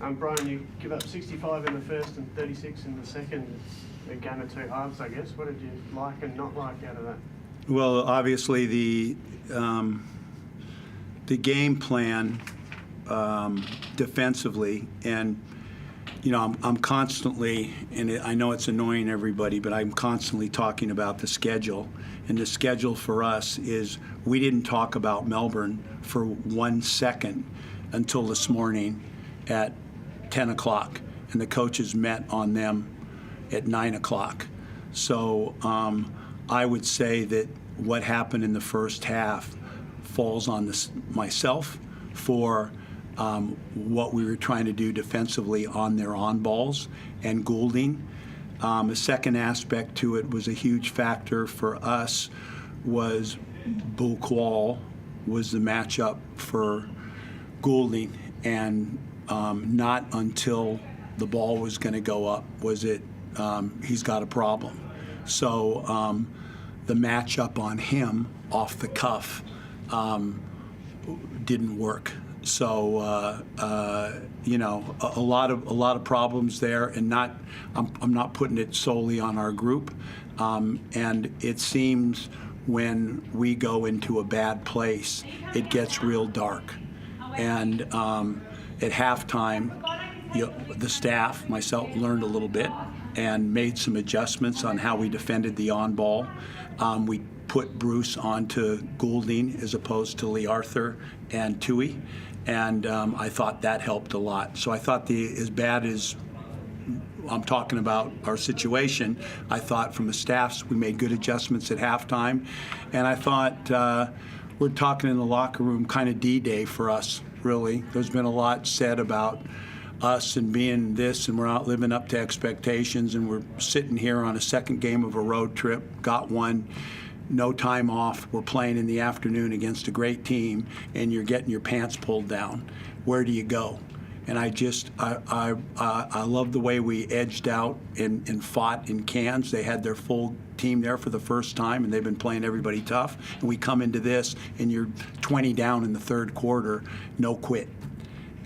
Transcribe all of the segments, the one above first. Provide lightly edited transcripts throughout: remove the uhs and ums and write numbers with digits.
Brian, you give up 65 in the first and 36 in the second. It's a game of two halves, I guess. What did you like and not like out of that? Well, obviously the game plan defensively, and I'm constantly, and I know it's annoying everybody, but I'm constantly talking about the schedule. And the schedule for us is we didn't talk about Melbourne for 1 second until this morning at 10 o'clock, and the coaches met on them at 9 o'clock. So I would say that what happened in the first half falls on myself for what we were trying to do defensively on their on-balls and Goulding. The second aspect to it was a huge factor for us was Bull was the matchup for Goulding, and not until the ball was going to go up was it he's got a problem. So the matchup on him off the cuff didn't work. So a lot of problems there, and I'm not putting it solely on our group. And it seems when we go into a bad place, it gets real dark. And at halftime, the staff, myself, learned a little bit and made some adjustments on how we defended the on-ball. We put Bruce onto Goulding as opposed to Lee Arthur and Tui, and I thought that helped a lot. So I thought as bad as I'm talking about our situation, I thought from the staffs we made good adjustments at halftime, and I thought we're talking in the locker room kind of D-Day for us, really. There's been a lot said about us and being this, and we're not living up to expectations, and we're sitting here on a second game of a road trip, got one, no time off, we're playing in the afternoon against a great team, and you're getting your pants pulled down. Where do you go? And I love the way we edged out and fought in Cairns. They had their full team there for the first time, and they've been playing everybody tough. And we come into this, and you're 20 down in the third quarter, no quit.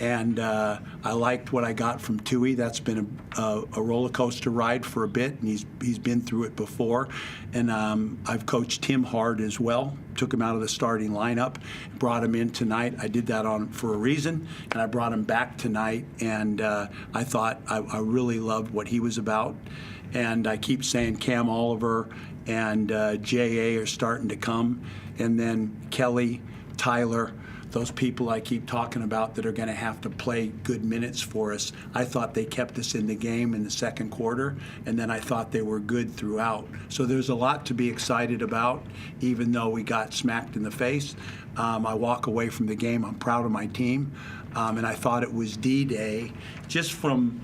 And I liked what I got from Tui. That's been a roller coaster ride for a bit, and he's been through it before. And I've coached him hard as well. Took him out of the starting lineup, brought him in tonight. I did that for a reason, and I brought him back tonight. And I thought I really loved what he was about. And I keep saying Cam Oliver and J.A. are starting to come, and then Kelly, Tyler. Those people I keep talking about that are going to have to play good minutes for us. I thought they kept us in the game in the second quarter, and then I thought they were good throughout. So there's a lot to be excited about, even though we got smacked in the face. I walk away from the game, I'm proud of my team, and I thought it was D-Day just from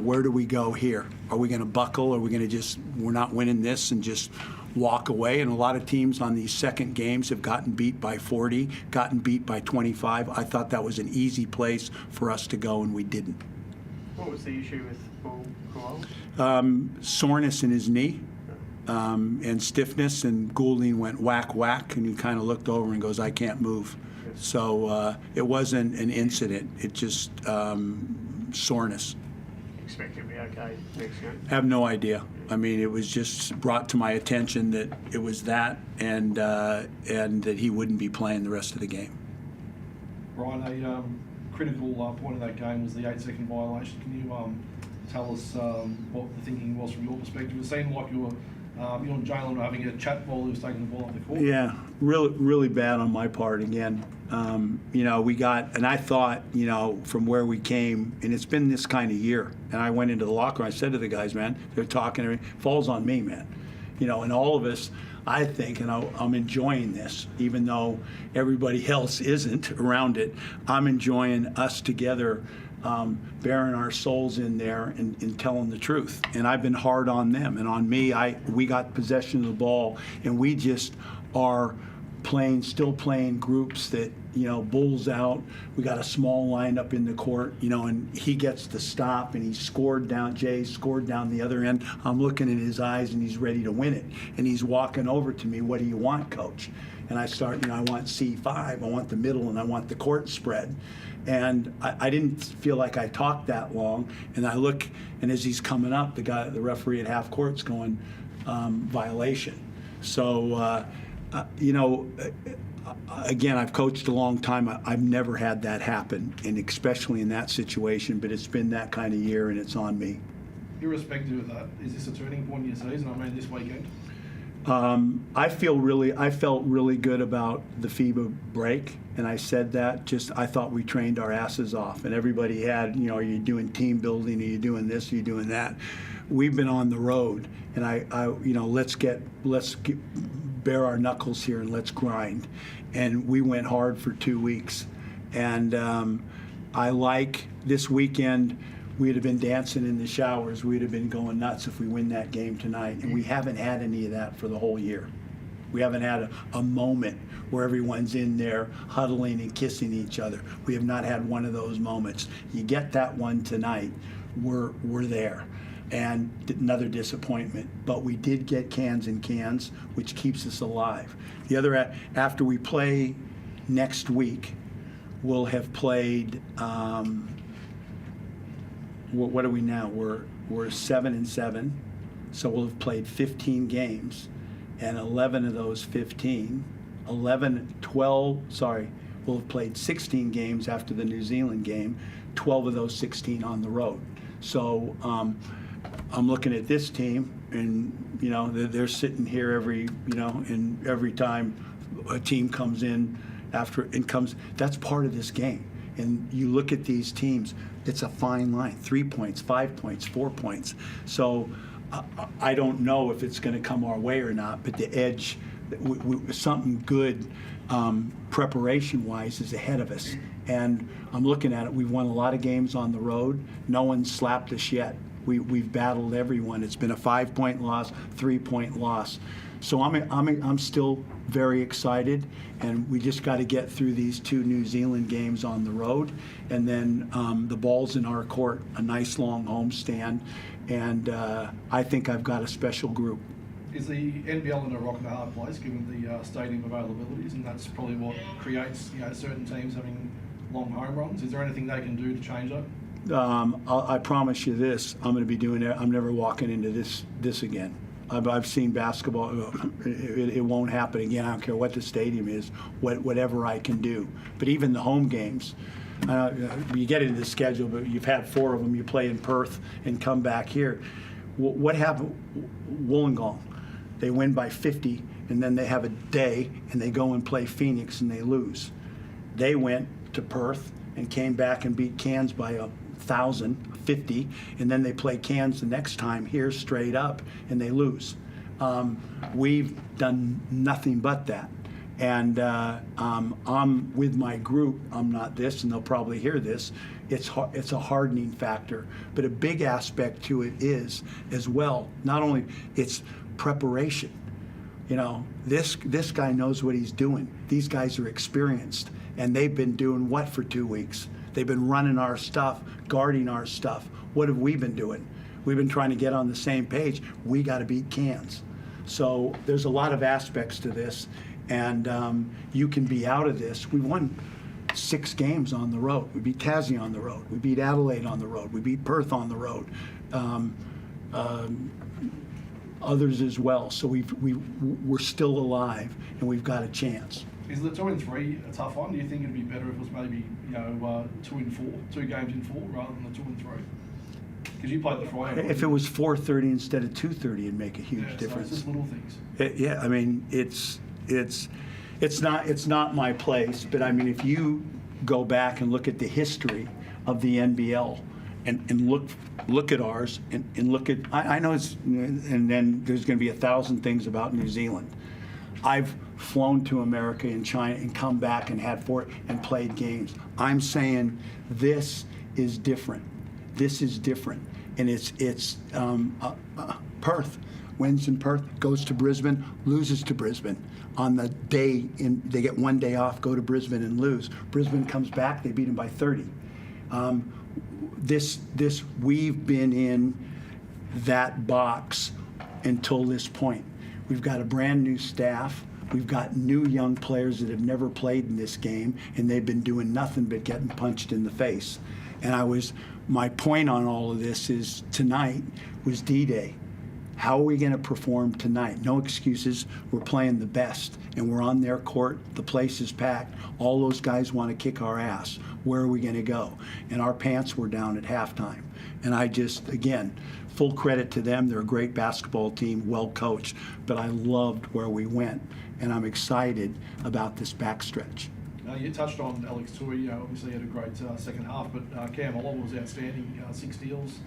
where do we go here? Are we going to buckle? Are we going to we're not winning this and just walk away? And a lot of teams on these second games have gotten beat by 40, gotten beat by 25. I thought that was an easy place for us to go, and we didn't. What was the issue with Bull? Soreness in his knee and stiffness, and Goulding went whack, whack, and he kind of looked over and goes, I can't move. Yes. So it wasn't an incident. It just soreness. Expect him to be okay next game? I have no idea. I mean, it was just brought to my attention that it was that, and that he wouldn't be playing the rest of the game. Brian, a critical point of that game was the 8-second violation. Can you tell us what the thinking was from your perspective? It seemed like you and Jalen were having a chat while he was taking the ball off the court. Yeah, really bad on my part again. We got, and I thought, from where we came, and it's been this kind of year, and I went into the locker room, I said to the guys, man, they're talking, it falls on me, man. And all of us, I think, and I'm enjoying this, even though everybody else isn't around it, I'm enjoying us together bearing our souls in there and telling the truth. And I've been hard on them, and on me, we got possession of the ball, and we just are still playing groups that, Bull's out. We got a small lineup in the court, and he gets the stop, and Jay scored down the other end. I'm looking in his eyes, and he's ready to win it. And he's walking over to me, "What do you want, coach?" And I start, I want C5, I want the middle, and I want the court spread. And I didn't feel like I talked that long. And I look, and as he's coming up, the referee at half court's going, violation. So, again, I've coached a long time. I've never had that happen, and especially in that situation, but it's been that kind of year, and it's on me. Irrespective of that, is this a turning point in your season? I mean, this weekend? I felt really good about the FIBA break, and I said that. I thought we trained our asses off, and everybody had, are you doing team building? Are you doing this? Are you doing that? We've been on the road, and let's bare our knuckles here and let's grind. And we went hard for 2 weeks, and I like this weekend. We'd have been dancing in the showers. We'd have been going nuts if we win that game tonight. And we haven't had any of that for the whole year. We haven't had a moment where everyone's in there huddling and kissing each other. We have not had one of those moments. You get that one tonight, we're there. And another disappointment. But we did get cans and cans, which keeps us alive. The other, after we play next week, we'll have played, what are we now? We're 7-7, so we'll have played 15 games, and 11 of those 15, we'll have played 16 games after the New Zealand game, 12 of those 16 on the road. So I'm looking at this team, and they're sitting here and every time a team comes in that's part of this game. And you look at these teams, it's a fine line, 3 points, 5 points, 4 points. So I don't know if it's going to come our way or not, but the edge, something good preparation-wise is ahead of us. And I'm looking at it, we've won a lot of games on the road. No one's slapped us yet. We've battled everyone. It's been a 5-point loss, 3-point loss. So I'm still very excited, and we just got to get through these 2 New Zealand games on the road, and then the ball's in our court, a nice long homestand, and I think I've got a special group. Is the NBL in a rock and a hard place given the stadium availabilities, and that's probably what creates certain teams having long home runs? Is there anything they can do to change that? I promise you this, I'm going to be doing it. I'm never walking into this again. I've seen basketball. It won't happen again. I don't care what the stadium is, whatever I can do. But even the home games, you get into the schedule, but you've had 4 of them. You play in Perth and come back here. What happened? Wollongong, they win by 50, and then they have a day, and they go and play Phoenix, and they lose. They went to Perth and came back and beat Cairns by 1,050, and then they play Cairns the next time here straight up, and they lose. We've done nothing but that. And I'm with my group. I'm not this, and they'll probably hear this. It's a hardening factor, but a big aspect to it is as well. Not only it's preparation. This guy knows what he's doing. These guys are experienced, and they've been doing what for 2 weeks? They've been running our stuff, guarding our stuff. What have we been doing? We've been trying to get on the same page. We got to beat Cairns. So there's a lot of aspects to this, and you can be out of this. We won 6 games on the road. We beat Tassie on the road. We beat Adelaide on the road. We beat Perth on the road. Others as well. So we're still alive, and we've got a chance. Is the 2 and 3 a tough one? Do you think it'd be better if it was maybe 2 and 4, 2 games in 4 rather than the 2 and 3? Because you played the Friday. If it was 4:30 instead of 2:30, it'd make a huge difference. So it's just little things. I mean, it's not my place, but I mean, if you go back and look at the history of the NBL and look at ours and look at, I know it's, and then there's going to be 1,000 things about New Zealand. I've flown to America and China and come back and had 4 and played games. I'm saying this is different. This is different, and it's Perth. wins in Perth, goes to Brisbane, loses to Brisbane. On the day, they get 1 day off, go to Brisbane and lose. Brisbane comes back, they beat them by 30. We've been in that box until this point. We've got a brand new staff. We've got new young players that have never played in this game, and they've been doing nothing but getting punched in the face. And my point on all of this is tonight was D-Day. How are we going to perform tonight? No excuses. We're playing the best, and we're on their court. The place is packed. All those guys want to kick our ass. Where are we going to go? And our pants were down at halftime. And again, full credit to them. They're a great basketball team, well coached. But I loved where we went, and I'm excited about this backstretch. You touched on Alex Tui, obviously had a great second half, but Cam Oliver was outstanding, 6 steals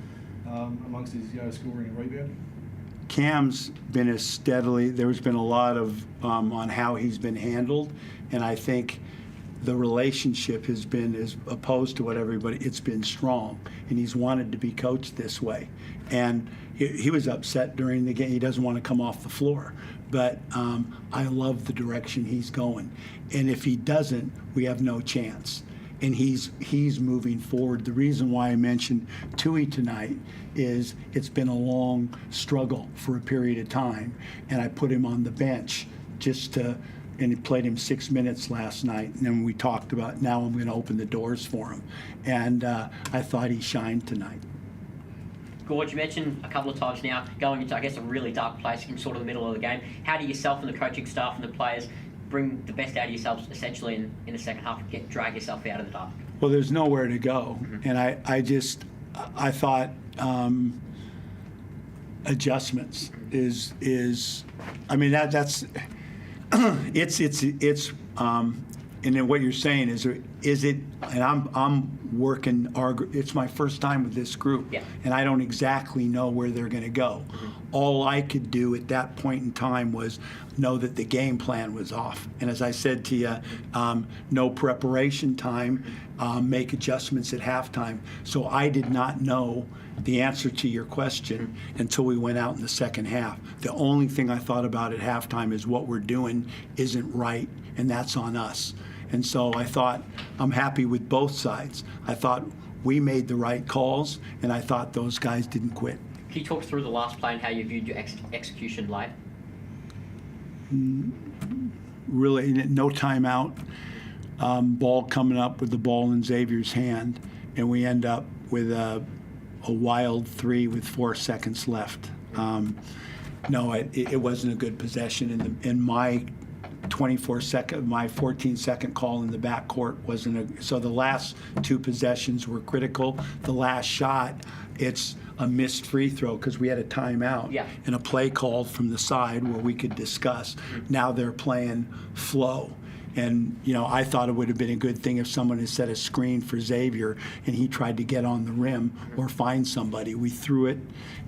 amongst his scoring and rebounding. Cam's been there's been a lot of on how he's been handled, and I think the relationship has been, as opposed to what it's been strong, and he's wanted to be coached this way. And he was upset during the game. He doesn't want to come off the floor, but I love the direction he's going. And if he doesn't, we have no chance. And he's moving forward. The reason why I mentioned Tui tonight is it's been a long struggle for a period of time, and I put him on the bench and he played him 6 minutes last night, and then we talked about now I'm going to open the doors for him. And I thought he shined tonight. Gorge, you mentioned a couple of times now going into, I guess, a really dark place in sort of the middle of the game. How do yourself and the coaching staff and the players bring the best out of yourselves essentially in the second half and drag yourself out of the dark? Well, there's nowhere to go. Mm-hmm. And I thought adjustments is I mean, that's it's and then what you're saying is it, and I'm working it's my first time with this group, yeah, and I don't exactly know where they're going to go. Mm-hmm. All I could do at that point in time was know that the game plan was off, and as I said to you, no preparation time, make adjustments at halftime. So I did not know the answer to your question until we went out in the second half. The only thing I thought about at halftime is what we're doing isn't right, and that's on us. And so I thought, I'm happy with both sides. I thought we made the right calls, and I thought those guys didn't quit. Can you talk through the last play and how you viewed your execution late? Really, no timeout. Ball coming up with the ball in Xavier's hand, and we end up with a wild 3 with 4 seconds left. No, it wasn't a good possession. In my 14-second call in the backcourt wasn't so the last 2 possessions were critical. The last shot, it's a missed free throw because we had a timeout, yeah, and a play called from the side where we could discuss. Now they're playing flow. And, I thought it would have been a good thing if someone had set a screen for Xavier and he tried to get on the rim or find somebody. We threw it,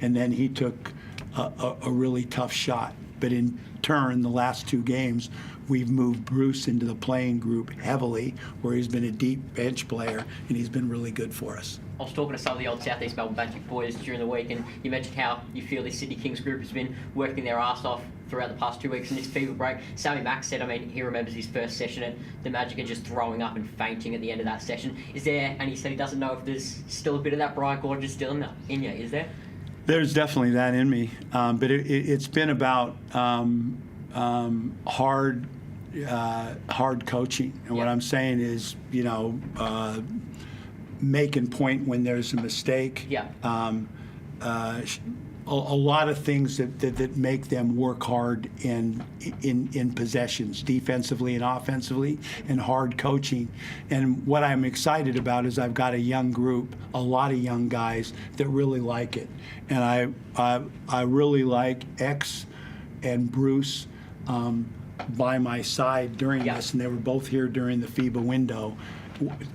and then he took a really tough shot. But in turn, the last 2 games, we've moved Bruce into the playing group heavily, where he's been a deep bench player, and he's been really good for us. I was talking to some of the old South East Melbourne Magic boys during the week, and you mentioned how you feel this Sydney Kings group has been working their arse off throughout the past 2 weeks in this fever break. Sammy Mack said, he remembers his first session at the Magic and just throwing up and fainting at the end of that session. And he said he doesn't know if there's still a bit of that Brian Goorjian still in you, is there? There's definitely that in me, but it's been about hard coaching, and what I'm saying is, making point when there's a mistake. Yeah. A lot of things that make them work hard in possessions, defensively and offensively, and hard coaching. And what I'm excited about is I've got a young group, a lot of young guys that really like it. And I really like X and Bruce by my side during this, and they were both here during the FIBA window.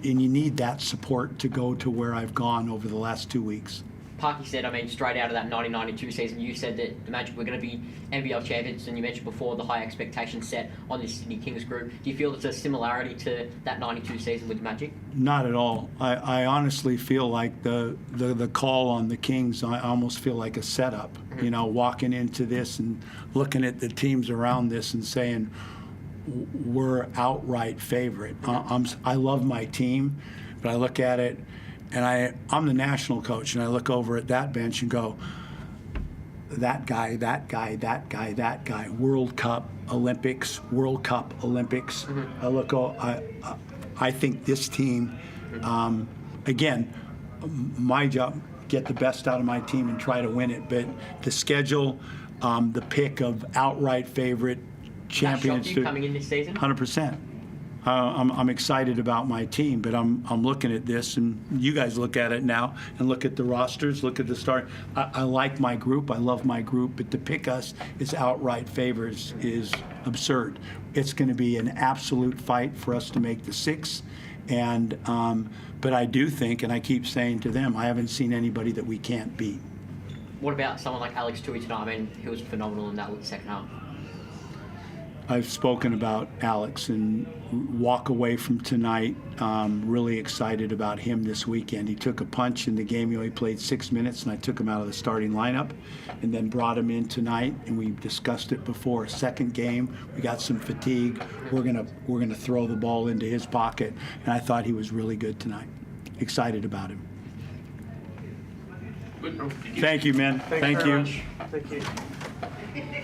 And you need that support to go to where I've gone over the last 2 weeks. Parky said, I mean, straight out of that 1992 season, you said that the Magic were going to be NBL champions, and you mentioned before the high expectations set on this Sydney Kings group. Do you feel it's a similarity to that 92 season with the Magic? Not at all. I honestly feel like the call on the Kings, I almost feel like a setup. You know, walking into this and looking at the teams around this and saying, we're outright favorite. I love my team, but I look at it, and I'm the national coach, and I look over at that bench and go, that guy, that guy, that guy, that guy, World Cup, Olympics, World Cup, Olympics. I think this team, again, my job, get the best out of my team and try to win it. But the schedule, the pick of outright favorite champions. That shocked you coming in this season? 100%. I'm excited about my team, but I'm looking at this, and you guys look at it now and look at the rosters, look at the start. I like my group, I love my group, but to pick us as outright favors is absurd. It's going to be an absolute fight for us to make the 6, and but I do think, and I keep saying to them, I haven't seen anybody that we can't beat. What about someone like Alex Tui tonight? I mean, he was phenomenal in that second half. I've spoken about Alex and walk away from tonight really excited about him this weekend. He took a punch in the game. He only played 6 minutes, and I took him out of the starting lineup and then brought him in tonight, and we discussed it before. Second game, we got some fatigue. We're gonna throw the ball into his pocket, and I thought he was really good tonight. Excited about him. Good. Thank you, man. Thanks Thank very you. much. Thank you.